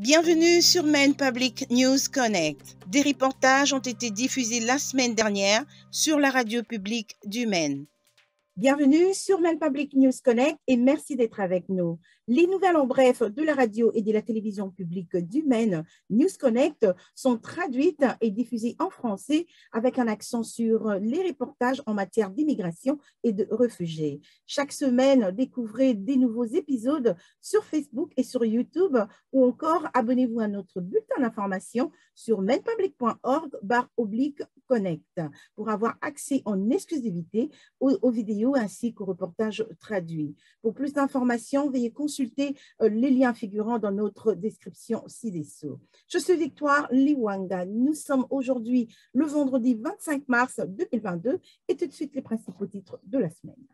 Bienvenue sur Maine Public News Connect. Des reportages ont été diffusés la semaine dernière sur la radio publique du Maine. Bienvenue sur Maine Public News Connect et merci d'être avec nous. Les nouvelles en bref de la radio et de la télévision publique du Maine, News Connect, sont traduites et diffusées en français avec un accent sur les reportages en matière d'immigration et de réfugiés. Chaque semaine, découvrez des nouveaux épisodes sur Facebook et sur YouTube ou encore abonnez-vous à notre bulletin d'information sur mainepublic.org/connect pour avoir accès en exclusivité aux vidéos ainsi qu'aux reportages traduits. Pour plus d'informations, veuillez consulter les liens figurant dans notre description ci-dessous. Je suis Victoire Liwanga. Nous sommes aujourd'hui le vendredi 25 mars 2022 et tout de suite les principaux titres de la semaine.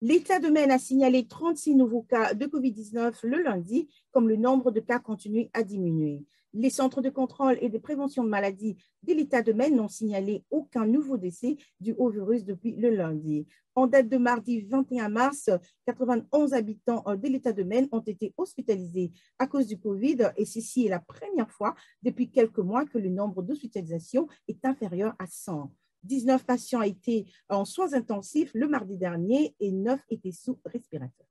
L'État de Maine a signalé 36 nouveaux cas de COVID-19 le lundi, comme le nombre de cas continue à diminuer. Les centres de contrôle et de prévention de maladies de l'État de Maine n'ont signalé aucun nouveau décès dû au virus depuis le lundi. En date de mardi 21 mars, 91 habitants de l'État de Maine ont été hospitalisés à cause du COVID et ceci est la première fois depuis quelques mois que le nombre d'hospitalisations est inférieur à 100. 19 patients étaient en soins intensifs le mardi dernier et 9 étaient sous respirateur.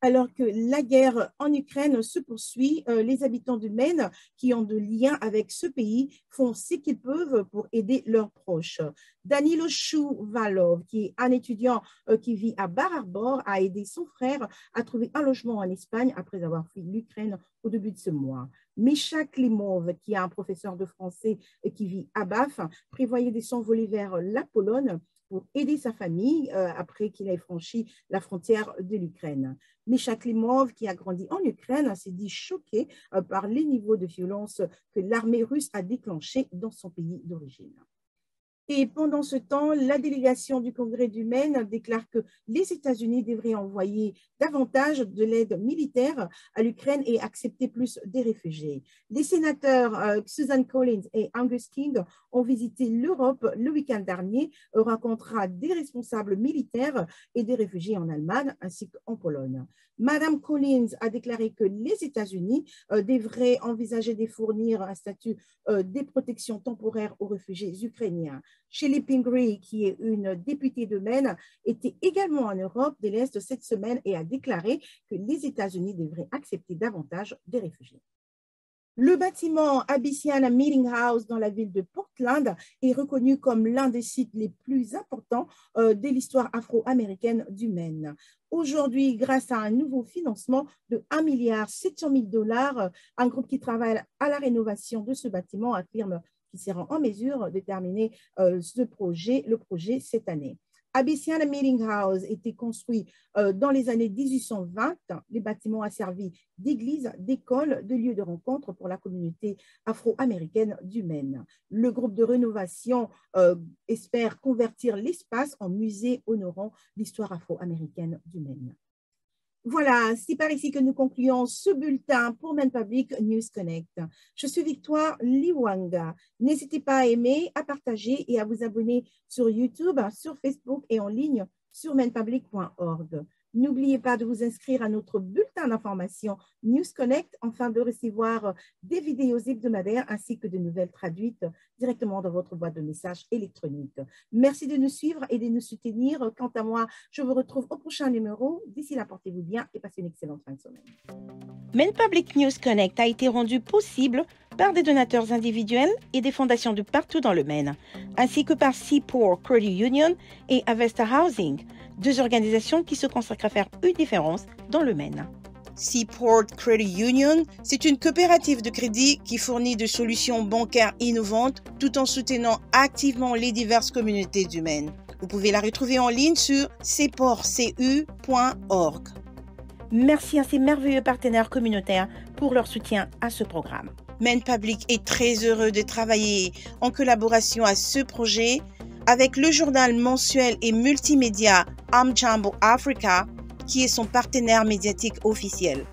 Alors que la guerre en Ukraine se poursuit, les habitants de Maine qui ont de liens avec ce pays font ce qu'ils peuvent pour aider leurs proches. Danilo Chouvalov, qui est un étudiant qui vit à Bar Harbor, a aidé son frère à trouver un logement en Espagne après avoir fui l'Ukraine au début de ce mois. Misha Klimov, qui est un professeur de français qui vit à Bath, prévoyait de s'envoler vers la Pologne pour aider sa famille après qu'il ait franchi la frontière de l'Ukraine. Misha Klimov, qui a grandi en Ukraine, s'est dit choqué par les niveaux de violence que l'armée russe a déclenchés dans son pays d'origine. Et pendant ce temps, la délégation du Congrès du Maine déclare que les États-Unis devraient envoyer davantage de l'aide militaire à l'Ukraine et accepter plus des réfugiés. Les sénateurs Susan Collins et Angus King ont visité l'Europe le week-end dernier, rencontrant des responsables militaires et des réfugiés en Allemagne ainsi qu'en Pologne. Madame Collins a déclaré que les États-Unis devraient envisager de fournir un statut de protection temporaire aux réfugiés ukrainiens. Shelley Pingree, qui est une députée de Maine, était également en Europe de l'Est cette semaine et a déclaré que les États-Unis devraient accepter davantage des réfugiés. Le bâtiment Abyssian Meeting House dans la ville de Portland est reconnu comme l'un des sites les plus importants de l'histoire afro-américaine du Maine. Aujourd'hui, grâce à un nouveau financement de 1,7 milliard, un groupe qui travaille à la rénovation de ce bâtiment affirme qu'il sera en mesure de terminer le projet cette année. Abyssian Meeting House était construit dans les années 1820. Les bâtiments ont servi d'église, d'école, de lieu de rencontre pour la communauté afro-américaine du Maine. Le groupe de rénovation espère convertir l'espace en musée honorant l'histoire afro-américaine du Maine. Voilà, c'est par ici que nous concluons ce bulletin pour Maine Public News Connect. Je suis Victoire Liwanga. N'hésitez pas à aimer, à partager et à vous abonner sur YouTube, sur Facebook et en ligne sur mainepublic.org. N'oubliez pas de vous inscrire à notre bulletin d'information News Connect afin de recevoir des vidéos hebdomadaires ainsi que de nouvelles traduites directement dans votre boîte de messages électronique. Merci de nous suivre et de nous soutenir. Quant à moi, je vous retrouve au prochain numéro. D'ici là, portez-vous bien et passez une excellente fin de semaine. Maine Public News Connect a été rendu possible par des donateurs individuels et des fondations de partout dans le Maine, ainsi que par Seaport Credit Union et Avesta Housing, deux organisations qui se consacrent à faire une différence dans le Maine. Seaport Credit Union, c'est une coopérative de crédit qui fournit des solutions bancaires innovantes tout en soutenant activement les diverses communautés du Maine. Vous pouvez la retrouver en ligne sur seaportcu.org. Merci à ces merveilleux partenaires communautaires pour leur soutien à ce programme. Maine Public est très heureux de travailler en collaboration à ce projet avec le journal mensuel et multimédia Amjambo Africa, qui est son partenaire médiatique officiel.